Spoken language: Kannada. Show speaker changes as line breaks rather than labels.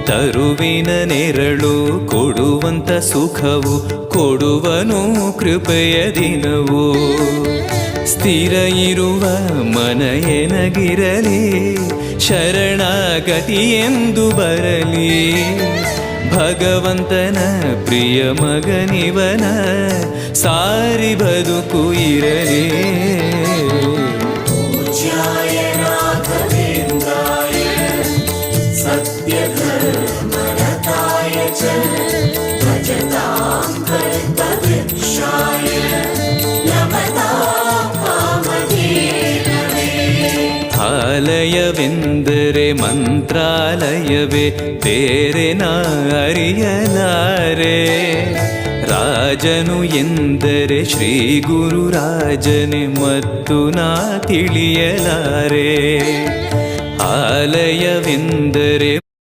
ತರುವಿನ ನೆರಳು ಕೊಡುವಂತ ಸುಖವು ಕೊಡುವನು ಕೃಪೆಯ ದಿನವು. ಸ್ಥಿರ ಇರುವ ಮನ ಎನಗಿರಲಿ, ಶರಣಾಗತಿ ಎಂದು ಬರಲಿ. ಭಗವಂತನ ಪ್ರಿಯ ಮಗನಿವನ ಸಾರಿ ಬದುಕು ಇರಲಿ. ಆಲಯವೆಂದರೆ ಮಂತ್ರಾಲಯವೇ, ಬೇರೆ ನಾ ಅರಿಯಲಾರೆ. ರಾಜನು ಎಂದರೆ ಶ್ರೀ ಗುರು ರಾಜನೇ ಮತ್ತು ನಾ ತಿಳಿಯಲಾರೆ. ಆಲಯವೆಂದರೆ